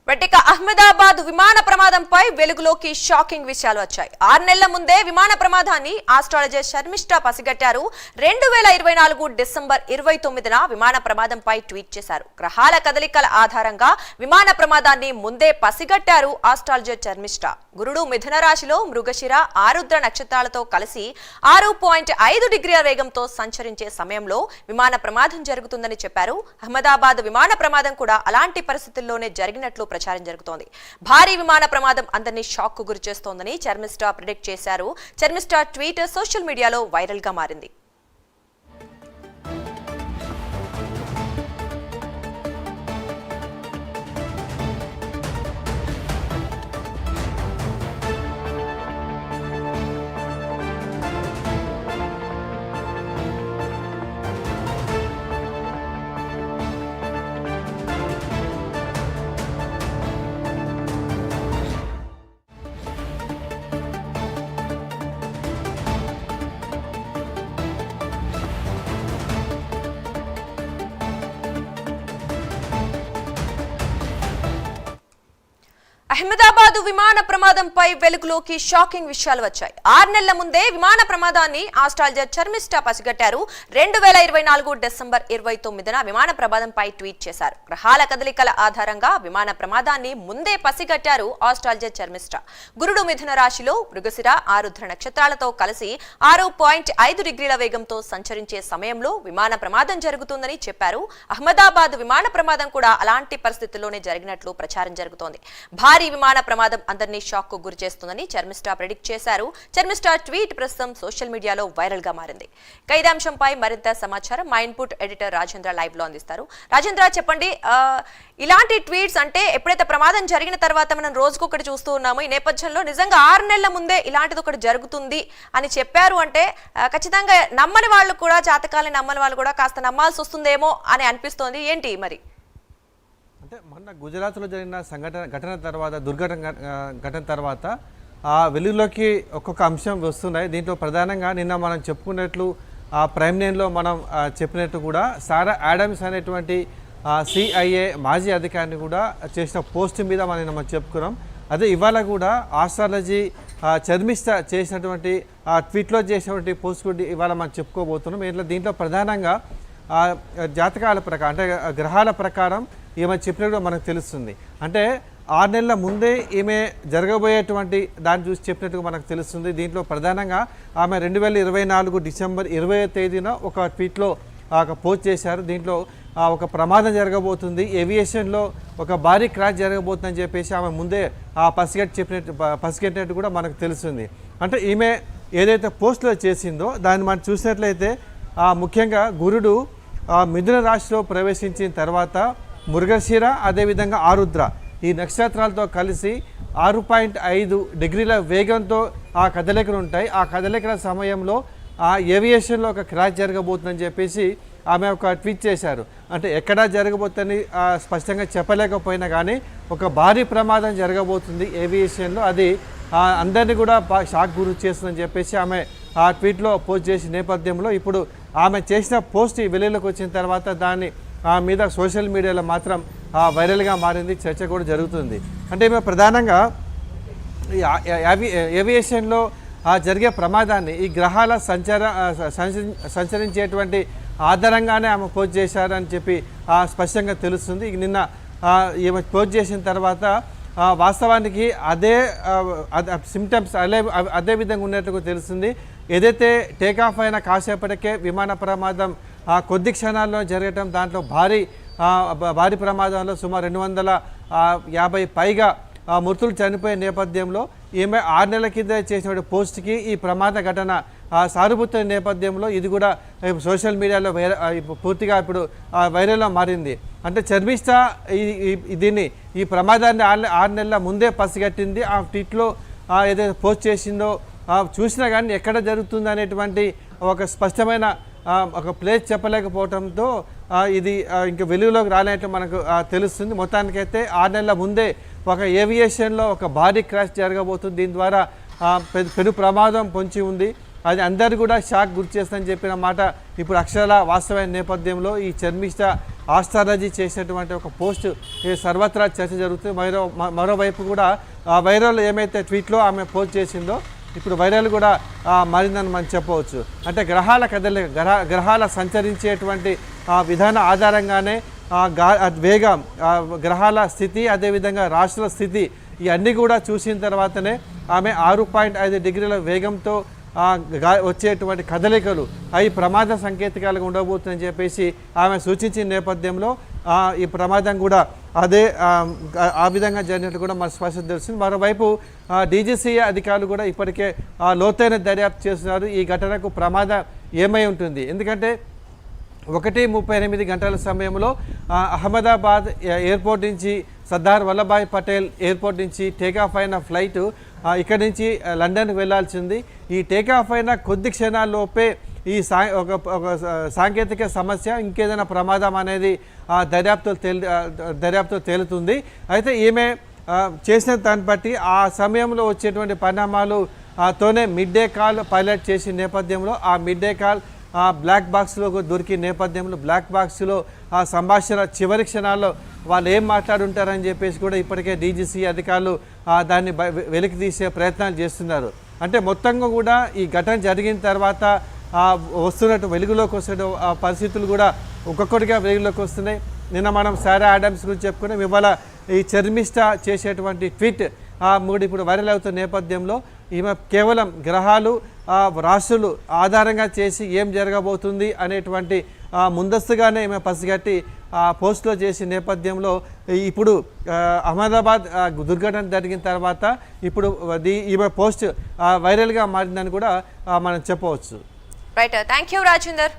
వెట్టిక అహ్మదాబాద్ విమాన ప్రమాదంపై వెలుగులోకి షాకింగ్ విషయాలు వచ్చాయి. 6 నెలల ముందే విమాన ప్రమాదాన్ని ఆస్ట్రాలజిస్ట్ శర్మిష్ఠ పసిగట్టారు. 2024 డిసెంబర్ 29న విమాన ప్రమాదంపై ట్వీట్ చేశారు. గ్రహాల కదలికల ఆధారంగా విమాన ప్రమాదాన్ని ముందే పసిగట్టారు ఆస్ట్రాలజిస్ట్ శర్మిష్ఠ. గురుడు మిథున రాశిలో మృగశిర, ఆరుద్ర నక్షత్రాలతో కలిసి 6.5 డిగ్రీల వేగంతో సంచరించే సమయంలో విమాన ప్రమాదం జరుగుతుందని చెప్పారు. అహ్మదాబాద్ విమాన ప్రమాదం కూడా అలాంటి పరిస్థితుల్లోనే జరిగినట్లు ప్రచారం జరుగుతోంది. భారీ విమాన ప్రమాదం అందరినీ షాక్ కు గురి చేస్తోందని శర్మిష్ఠ ప్రిడిక్ట్ చేశారు. శర్మిష్ఠ ట్వీట్ సోషల్ మీడియాలో వైరల్ గా మారింది. అహ్మదాబాద్ విమాన ప్రమాదంపై వెలుగులోకి షాకింగ్ విషయాలు వచ్చాయి. 6 నెలల ముందే విమాన ప్రమాదాన్ని ఆస్ట్రాలజిస్ట్ శర్మిష్ఠ పసిగట్టారు. 2024 డిసెంబర్ 29న విమాన ప్రమాదంపై ట్వీట్ చేశారు. గ్రహాల కదలికల ఆధారంగా విమాన ప్రమాదాన్ని ముందే పసిగట్టారు ఆస్ట్రాలజిస్ట్ శర్మిష్ఠ. గురుడు మిథున రాశిలో మృగశిర, ఆరుద్ర నక్షత్రాలతో కలిసి 6.5 డిగ్రీల వేగంతో సంచరించే సమయంలో విమాన ప్రమాదం జరుగుతుందని చెప్పారు. అహ్మదాబాద్ విమాన ప్రమాదం కూడా అలాంటి పరిస్థితుల్లోనే జరిగినట్లు ప్రచారం జరుగుతోంది. భారీ విమాన ప్రమాదం అందరినీ షాక్ కు గురి చేస్తుందని శర్మిష్ఠ ప్రిడిక్ట్ చేశారు. శర్మిష్ఠ ట్వీట్ ప్రస్తుతం సోషల్ మీడియాలో వైరల్ గా మారింది. ఇదే అంశంపై మరింత సమాచారం మా ఇన్పుట్ ఎడిటర్ రాజేంద్ర లైవ్ లో అందిస్తారు. రాజేంద్ర, చెప్పండి, ఇలాంటి ట్వీట్స్ అంటే ఎప్పుడైతే ప్రమాదం జరిగిన తర్వాత మనం రోజుకొకటి చూస్తూ ఉన్నాము. ఈ నేపథ్యంలో నిజంగా 6 నెలల ముందే ఇలాంటిది ఒకటి జరుగుతుంది అని చెప్పారు అంటే ఖచ్చితంగా నమ్మని వాళ్ళు కూడా, జాతకాలని నమ్మని వాళ్ళు కూడా కాస్త నమ్మాల్సి వస్తుందేమో అని అనిపిస్తోంది. ఏంటి మరి? అంటే మొన్న గుజరాత్లో జరిగిన ఘటన తర్వాత, ఘటన తర్వాత ఆ వెలుగులోకి ఒక్కొక్క అంశం వస్తున్నాయి. దీంట్లో ప్రధానంగా నిన్న మనం చెప్పుకున్నట్లు ఆ ప్రైమ్ లైన్లో మనం చెప్పినట్టు కూడా సారా ఆడమ్స్ అనేటువంటి CIA మాజీ అధికారిని కూడా చేసిన పోస్ట్ మీద మనం చెప్పుకున్నాం. అదే ఇవాళ కూడా ఆస్ట్రాలజీ శర్మిష్ఠ చేసినటువంటి ట్వీట్లో చేసినటువంటి పోస్ట్ కూడా ఇవాళ మనం చెప్పుకోబోతున్నాం. దీంట్లో ప్రధానంగా జాతకాల ప్రకారం, అంటే గ్రహాల ప్రకారం ఈమె చెప్పినట్టు మనకు తెలుస్తుంది. అంటే 6 నెలల ముందే ఈమె జరగబోయేటువంటి దాన్ని చూసి చెప్పినట్టుగా మనకు తెలుస్తుంది. దీంట్లో ప్రధానంగా ఆమె 2024 డిసెంబర్ 20వ తేదీన ఒక ట్వీట్లో ఒక పోస్ట్ చేశారు. దీంట్లో ఒక ప్రమాదం జరగబోతుంది, ఏవియేషన్లో ఒక భారీ క్రాష్ జరగబోతుందని చెప్పేసి ఆమె ముందే పసిగట్టినట్టు కూడా మనకు తెలుస్తుంది. అంటే ఈమె ఏదైతే పోస్ట్లో చేసిందో దాన్ని మనం చూసినట్లయితే ముఖ్యంగా గురుడు మిథున రాశిలో ప్రవేశించిన తర్వాత మృగశిర, అదేవిధంగా ఆరుద్ర ఈ నక్షత్రాలతో కలిసి 6.5 డిగ్రీల వేగంతో ఆ కదలికలు ఉంటాయి. ఆ కదలికల సమయంలో ఆ ఏవియేషన్లో ఒక క్రాష్ జరగబోతుందని చెప్పేసి ఆమె ఒక ట్వీట్ చేశారు. అంటే ఎక్కడా జరగబోతుందని స్పష్టంగా చెప్పలేకపోయినా కానీ ఒక భారీ ప్రమాదం జరగబోతుంది ఏవియేషన్లో, అది అందరినీ కూడా షాక్ గురి చేస్తుందని చెప్పేసి ఆమె ఆ ట్వీట్లో పోస్ట్ చేసిన నేపథ్యంలో ఇప్పుడు ఆమె చేసిన పోస్ట్ వెలుగులోకి వచ్చిన తర్వాత దాన్ని మీద సోషల్ మీడియాలో మాత్రం వైరల్గా మారింది, చర్చ కూడా జరుగుతుంది. అంటే ఈమె ప్రధానంగా ఏవియేషన్లో జరిగే ప్రమాదాన్ని ఈ గ్రహాల సంచరించేటువంటి ఆధారంగానే ఆమె పోస్ట్ చేశారని చెప్పి స్పష్టంగా తెలుస్తుంది. నిన్న ఈమె పోస్ట్ చేసిన తర్వాత వాస్తవానికి అదే సిమ్టమ్స్ అదే విధంగా ఉన్నట్టుగా తెలుస్తుంది. ఏదైతే టేకాఫ్ అయిన కాసేపటికే విమాన ప్రమాదం కొద్ది క్షణాల్లో జరగటం, దాంట్లో భారీ ప్రమాదంలో సుమారు 250 పైగా మృతులు చనిపోయే నేపథ్యంలో ఈమె 6 నెలల కింద చేసిన పోస్ట్కి ఈ ప్రమాద ఘటన సానుభూతి నేపథ్యంలో ఇది కూడా సోషల్ మీడియాలో పూర్తిగా ఇప్పుడు వైరల్గా మారింది. అంటే శర్మిష్ఠ ఈ ప్రమాదాన్ని 6 నెలల ముందే పసిగట్టింది. ఆ ట్వీట్లో ఏదైతే పోస్ట్ చేసిందో చూసినా కానీ ఎక్కడ జరుగుతుంది అనేటువంటి ఒక స్పష్టమైన ఒక ప్లేస్ చెప్పలేకపోవడంతో ఇది ఇంకా వెలుగులోకి రాలేనట్టు మనకు తెలుస్తుంది. మొత్తానికైతే 6 నెలల ముందే ఒక ఏవియేషన్లో ఒక భారీ క్రాష్ జరగబోతుంది. దీని ద్వారా పెను ప్రమాదం పొంచి ఉంది. అది అందరు కూడా షాక్ గురి చేస్తుందని చెప్పిన మాట ఇప్పుడు అక్షరాల వాస్తవమైన నేపథ్యంలో ఈ శర్మిష్ట ఆస్ట్రాలజీ చేసేటువంటి ఒక పోస్ట్ సర్వత్రా చర్చ జరుగుతుంది. మరోవైపు కూడా వైరల్ ఏమైతే ట్వీట్లో ఆమె పోస్ట్ చేసిందో ఇప్పుడు వైరల్ కూడా మారిందని మనం చెప్పవచ్చు. అంటే గ్రహాల గ్రహాల సంచరించేటువంటి విధాన ఆధారంగానే వేగం, గ్రహాల స్థితి, అదేవిధంగా రాశుల స్థితి ఇవన్నీ కూడా చూసిన తర్వాతనే ఆమె 6.5 డిగ్రీల వేగంతో వచ్చేటువంటి కదలికలు అవి ప్రమాద సంకేతికాలుగా ఉండబోతుందని చెప్పేసి ఆమె సూచించిన నేపథ్యంలో ఈ ప్రమాదం కూడా అదే ఆ విధంగా జరిగినట్టు కూడా మన స్పష్టత తెలుస్తుంది. మరోవైపు డీజీసీఏ అధికారులు కూడా ఇప్పటికే లోతైన దర్యాప్తు చేస్తున్నారు. ఈ ఘటనకు ప్రమాదం ఏమై ఉంటుంది, ఎందుకంటే 1:38 గంటల సమయంలో అహ్మదాబాద్ ఎయిర్పోర్ట్ నుంచి సర్దార్ వల్లభాయ్ పటేల్ ఎయిర్పోర్ట్ నుంచి టేకాఫ్ అయిన ఫ్లైట్ ఇక్కడి నుంచి లండన్కి వెళ్లాల్సింది. ఈ టేకాఫ్ అయిన కొద్ది క్షణాల్లోపే ఈ ఒక సాంకేతిక సమస్య, ఇంకేదైనా ప్రమాదం అనేది దర్యాప్తు తేలుతుంది. అయితే ఈమె చేసిన దాన్ని బట్టి ఆ సమయంలో వచ్చేటువంటి పరిణామాలు తోనే మిడ్ డే కాల్ పైలట్ చేసిన నేపథ్యంలో ఆ మిడ్ డే కాల్ బ్లాక్ బాక్స్లో దొరికిన నేపథ్యంలో బ్లాక్ బాక్స్లో ఆ సంభాషణ చివరి క్షణాల్లో వాళ్ళు ఏం మాట్లాడుంటారని చెప్పేసి కూడా ఇప్పటికే డీజీసీ అధికారులు దాన్ని వెలికి తీసే ప్రయత్నాలు చేస్తున్నారు. అంటే మొత్తంగా కూడా ఈ ఘటన జరిగిన తర్వాత వస్తున్నట్టు వెలుగులోకి వస్తున్న పరిస్థితులు కూడా ఒక్కొక్కటిగా వెలుగులోకి వస్తున్నాయి. నిన్న మనం సారా ఆడమ్స్ గురించి చెప్పుకున్నాం. ఇవాళ ఈ శర్మిష్ట చేసేటువంటి ట్వీట్ ఇప్పుడు వైరల్ అవుతున్న నేపథ్యంలో ఈమె కేవలం గ్రహాలు రాశులు ఆధారంగా చేసి ఏం జరగబోతుంది అనేటువంటి ముందస్తుగానే ఈమె పసిగట్టి పోస్ట్లో చేసిన నేపథ్యంలో ఇప్పుడు అహ్మదాబాద్ దుర్ఘటన జరిగిన తర్వాత ఇప్పుడు ఈమె పోస్ట్ వైరల్గా మారిందని కూడా మనం చెప్పవచ్చు. Right, thank you Rajender.